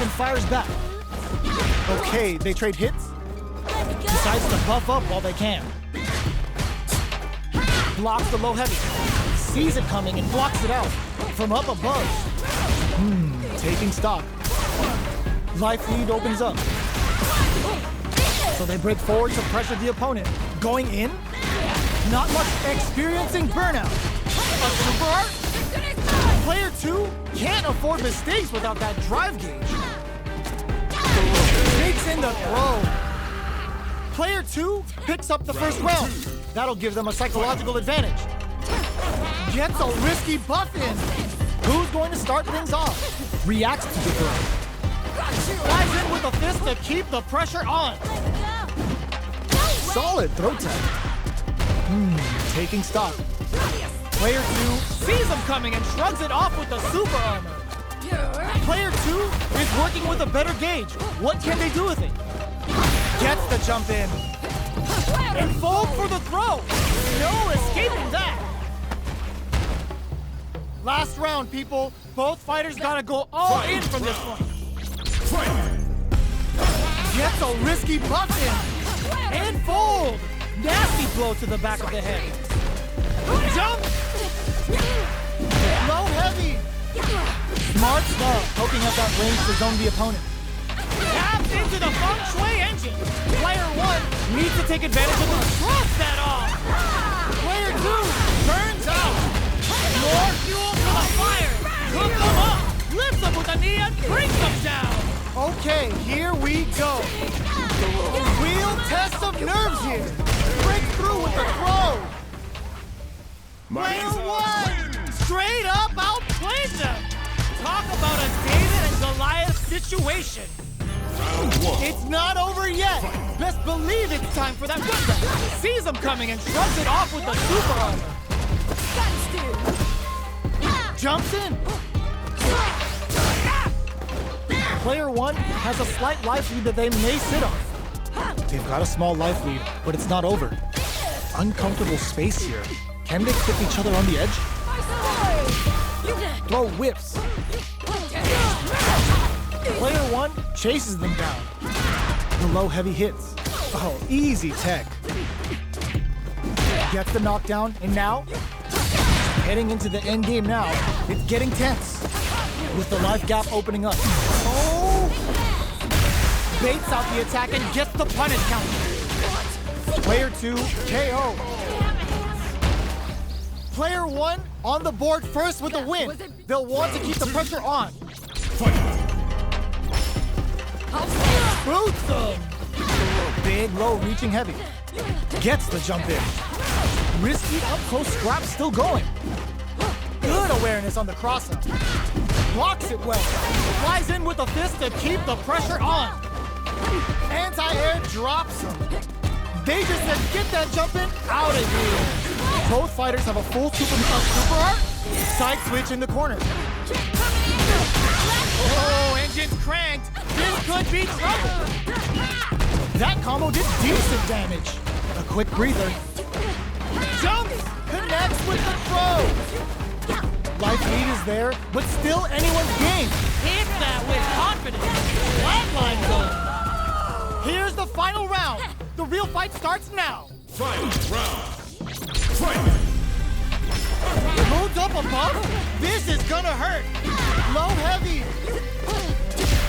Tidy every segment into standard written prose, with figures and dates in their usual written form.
and fires back. Okay, they trade hits. Decides to buff up while they can. Blocks the low heavy. Sees it coming and blocks it out. From up above. Taking stock. Life lead opens up. So they break forward to pressure the opponent. Going in? Not much. Experiencing burnout. A super art? Player 2 can't afford mistakes without that drive gauge. Takes in the throw. Player 2 picks up the first round. That'll give them a psychological advantage. Gets a risky buff in. Who's going to start things off? Reacts to the throw. Flies in with a fist to keep the pressure on. Solid throw tech. Taking stock. Player 2 sees him coming and shrugs it off with the super armor. Player 2 is working with a better gauge. What can they do with it? Gets the jump in. And fold for the throw. No escaping that. Last round, people. Both fighters gotta go all in from this one. Gets a risky buff in. And fold. Nasty blow to the back of the head. Jump. Low heavy. Smart stuff, poking up that range to zone the opponent. Taps into the feng shui engine. Player 1 needs to take advantage of the throws that off. Player 2 turns out. More fuel for the fire. Cook them up. Lifts them with a knee and brings them down. Okay, here we go. Real test of nerves here. Break through with the throw. Player 1 straight up outplayed them. Talk about a David and Goliath situation. It's not over yet. Best believe it's time for that comeback. Sees him coming and shrugs it off with the super armor. Jumps in. Player 1 has a slight life lead that they may sit on. They've got a small life lead, but it's not over. Uncomfortable space here. Can they clip each other on the edge? Throw whips. Player 1 chases them down. The low heavy hits. Oh, easy tech. Gets the knockdown, and now, heading into the end game now, it's getting tense. With the life gap opening up. Oh! Baits out the attack and gets the punish counter. Player 2, KO. Player 1 on the board first with a win. They'll want to keep the pressure on. Boots him! Big, low, reaching heavy. Gets the jump in. Risky up-close scrap still going. Good awareness on the cross-up. Blocks it well. Flies in with a fist to keep the pressure on. Anti-air drops him. They just said, get that jump in out of here. Both fighters have a full super art. Side switch in the corner. Oh, engine's cranked. This could be trouble. That combo did decent damage. A quick breather. Jumps. Connects with the throw. Life lead is there, but still anyone's game. Hit that with confidence. Flatline zone. Here's the final round. The real fight starts now. Final round. Fight! Moves up above. This is gonna hurt. Low heavy.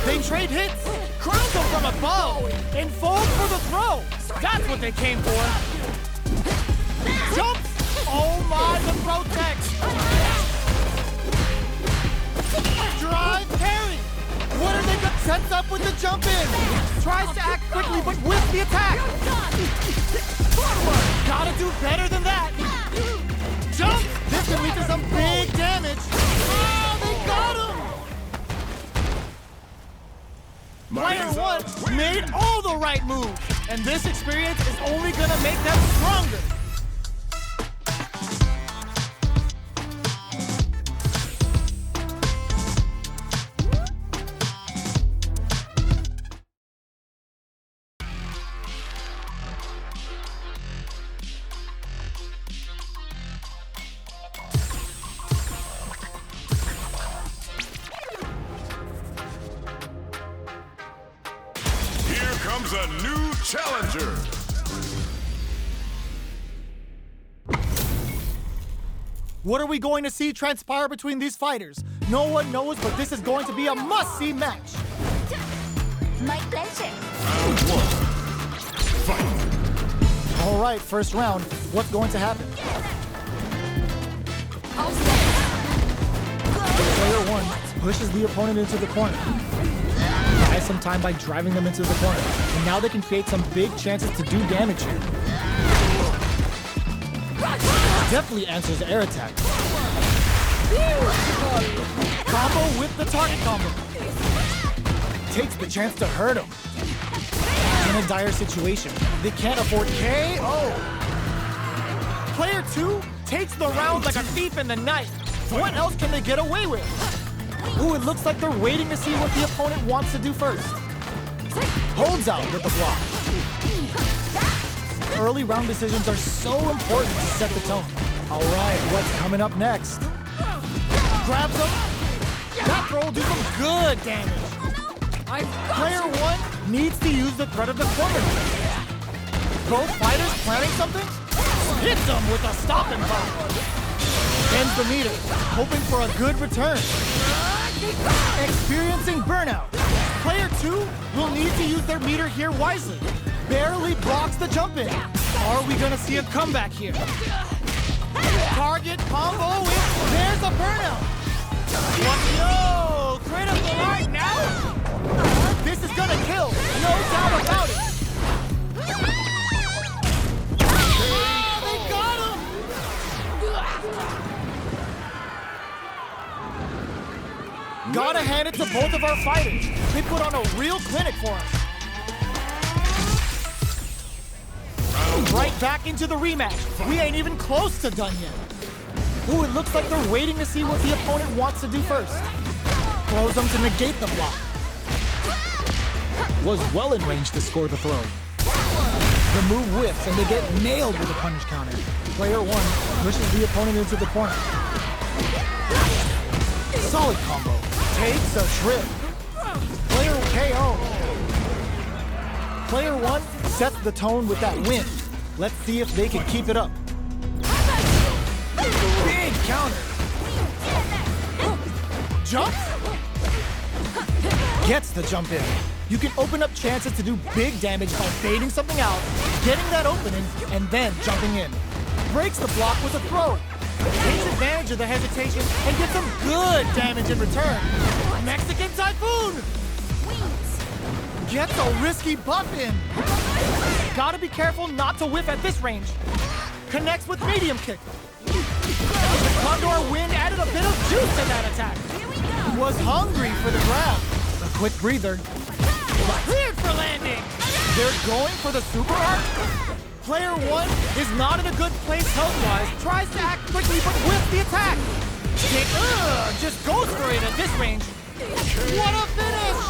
They trade hits. Crowns them from above. And fold for the throw. That's what they came for. Jumps. Oh my, the throw tech. Drive parry. What are they got? Sets up with the jump in. Tries to act quickly, but with the attack. Gotta do better than that. Jump. This can lead to some big damage. Oh, they got him. Player 1 made all the right moves, and this experience is only gonna make them stronger. comes a new challenger. What are we going to see transpire between these fighters? No one knows, but this is going to be a must-see match. My pleasure. Round one. Fight. All right, first round. What's going to happen? Player one pushes the opponent into the corner. Buys some time by driving them into the corner. And now they can create some big chances to do damage here. Definitely answers air attack. Combo with the target combo. Takes the chance to hurt him. In a dire situation, they can't afford KO. Player two takes the round like a thief in the night. What else can they get away with? Ooh, it looks like they're waiting to see what the opponent wants to do first. Holds out with the block. Early round decisions are so important to set the tone. All right, what's coming up next? Grabs him. That throw will do some good damage. Player one needs to use the threat of the corner. Both fighters planning something? Hits him with a stop and pop. Ends the meter, hoping for a good return. Experiencing burnout. Player two will need to use their meter here wisely. Barely blocks the jump in. Are we gonna see a comeback here? Target combo with, there's a burnout. What? Yo, critical right now? This is gonna kill, no doubt about it. They got him! Gotta hand it to both of our fighters. They put on a real clinic for us. Right back into the rematch. We ain't even close to done yet. Ooh, it looks like they're waiting to see what the opponent wants to do first. Throws them to negate the block. Was well in range to score the throw. The move whiffs and they get nailed with a punish counter. Player one pushes the opponent into the corner. Solid combo. Takes a trip. Player KO. Player one sets the tone with that win. Let's see if they can keep it up. Big counter. Jump. Gets the jump in. You can open up chances to do big damage by baiting something out, getting that opening, and then jumping in. Breaks the block with a throw. Takes advantage of the hesitation and gets some good damage in return. Mexican Typhoon! Gets a risky buff in. Gotta be careful not to whiff at this range. Connects with medium kick. The Condor win added a bit of juice to that attack. Was hungry for the grab. A quick breather. Cleared for landing. They're going for the super art. Player one is not in a good place health-wise. Tries to act quickly, but whiffs the attack. Just goes for it at this range. What a finish!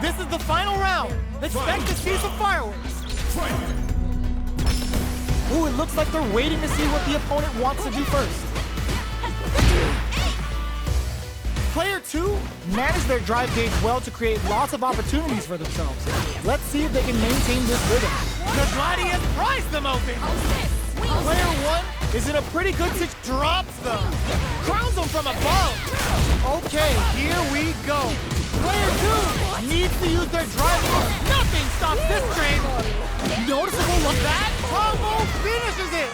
This is the final round. Expect to see some fireworks. Ooh, it looks like they're waiting to see what the opponent wants to do first. Player two managed their drive gauge well to create lots of opportunities for themselves. Let's see if they can maintain this rhythm. The Gladius pries them open. Player one is in a pretty good situation. Drops them. Crowns them from above. Okay, here we go. Player two needs to use their drive force. Nothing stops this train. Noticeable look that combo finishes it.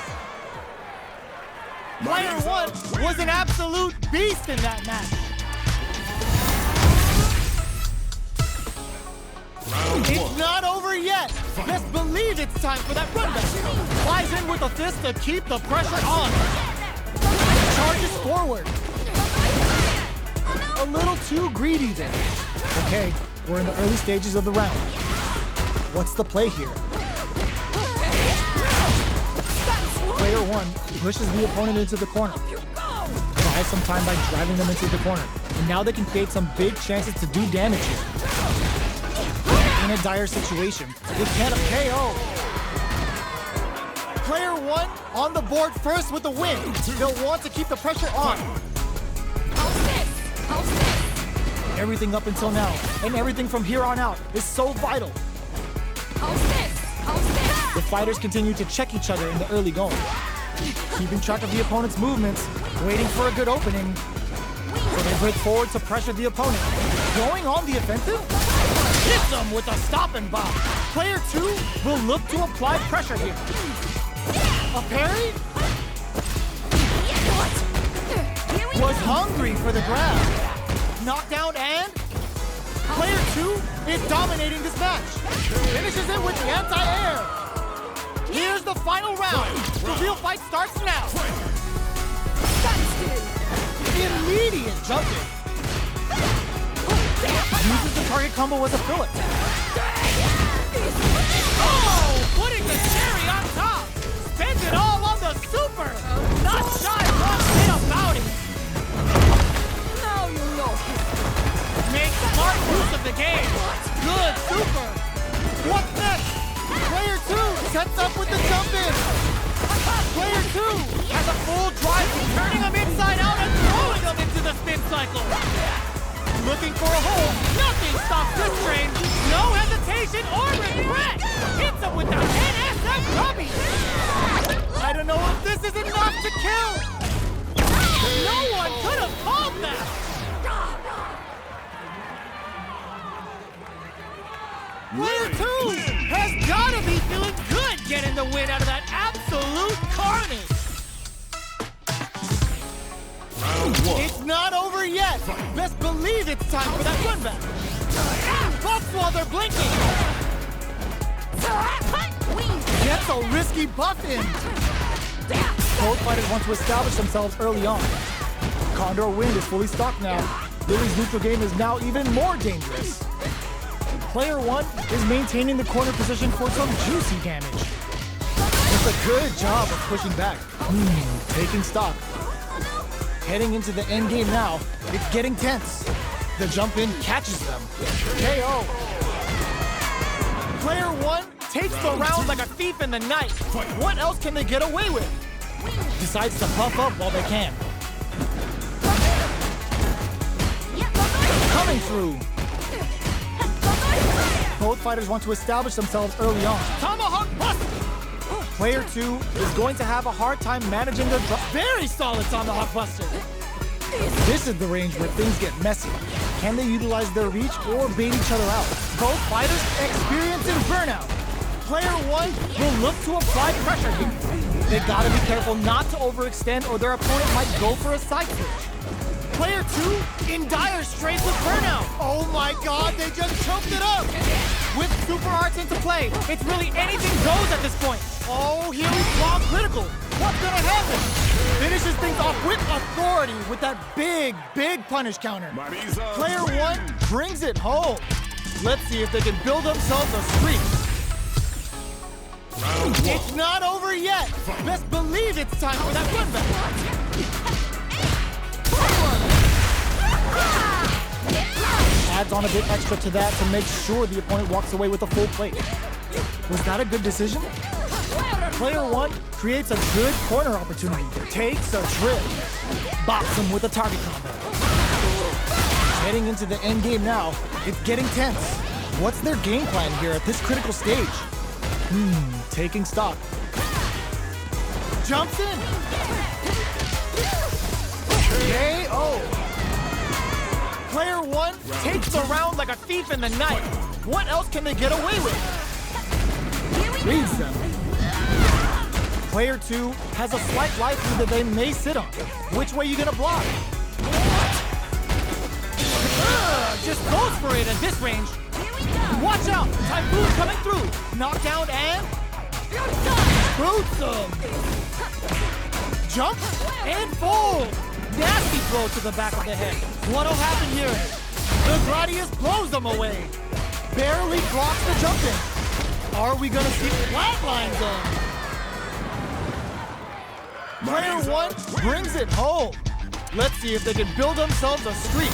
Player one was an absolute beast in that match. It's not over yet. Best believe it's time for that runback. Flies in with a fist to keep the pressure on. Charges forward. A little too greedy there. Okay, we're in the early stages of the round. What's the play here? Player one pushes the opponent into the corner. Buys some time by driving them into the corner. And now they can create some big chances to do damage here. In a dire situation, they can't KO. Player one on the board first with the win. They'll want to keep the pressure on. Everything up until now, and everything from here on out, is so vital. The fighters continue to check each other in the early going, keeping track of the opponent's movements, waiting for a good opening. So they break forward to pressure the opponent. Going on the offensive? Hits them with a stop and bomb. Player 2 will look to apply pressure here. A parry? Was hungry for the grab. Knockdown and? Player 2 is dominating this match. Finishes it with the anti-air. Here's the final round. The real fight starts now. Immediate jumping. Uses the target combo as a fillet. Oh, putting the cherry on top. Spends it all on the super. Not shy one bit about it. Now you know. Make smart use of the game. Good super. What's next? Player 2 sets up with the jump in. Player 2 has a full drive, turning him inside out and throwing him into the spin cycle. Looking for a hole, nothing stops this train. No hesitation or regret. Hits him with the NSF rubby. I don't know if this is enough to kill. No one could have called that. Player 2 has got to be feeling good getting the win out of that absolute carnage. It's not over yet. Best believe it's time for that run back. Buffs while they're blinking. Gets a risky buff in. Both fighters want to establish themselves early on. Condor Wind is fully stocked now. Lily's neutral game is now even more dangerous. Player 1 is maintaining the corner position for some juicy damage. It's a good job of pushing back. Taking stock. Heading into the end game now, it's getting tense. The jump in catches them. KO. Player 1 takes the round like a thief in the night. What else can they get away with? Decides to puff up while they can. Coming through. Both fighters want to establish themselves early on. Tomahawk bust! Player 2 is going to have a hard time managing their very solid Tomahawk buster. This is the range where things get messy. Can they utilize their reach or bait each other out? Both fighters experiencing burnout. Player 1 will look to apply pressure here. They gotta be careful not to overextend or their opponent might go for a side switch. Player 2 in dire straits with burnout. Oh my god, they just choked it up. With super arts into play, it's really anything goes at this point. Oh, here we go, critical. What's gonna happen? Finishes things off with authority with that big punish counter. MariZa. Player 1 brings it home. Let's see if they can build themselves a streak. It's not over yet. Best believe it's time for that run back. Adds on a bit extra to that to make sure the opponent walks away with a full plate. Was that a good decision? Player 1 creates a good corner opportunity. Takes a trip. Bops him with a target combo. Heading into the end game now, it's getting tense. What's their game plan here at this critical stage? Taking stock. Jumps in. KO. Player 1 takes the round like a thief in the night. What else can they get away with? Reads them. Player 2 has a slight life that they may sit on. Which way you gonna block? Just goes for it at this range. Watch out! Typhoon coming through! Knockdown and... Boots him! Jump and fold! Nasty blow to the back of the head. What'll happen here? The Gradius blows them away. Barely blocks the jump in. Are we gonna see flatline zone? Player 1 brings it home. Let's see if they can build themselves a streak.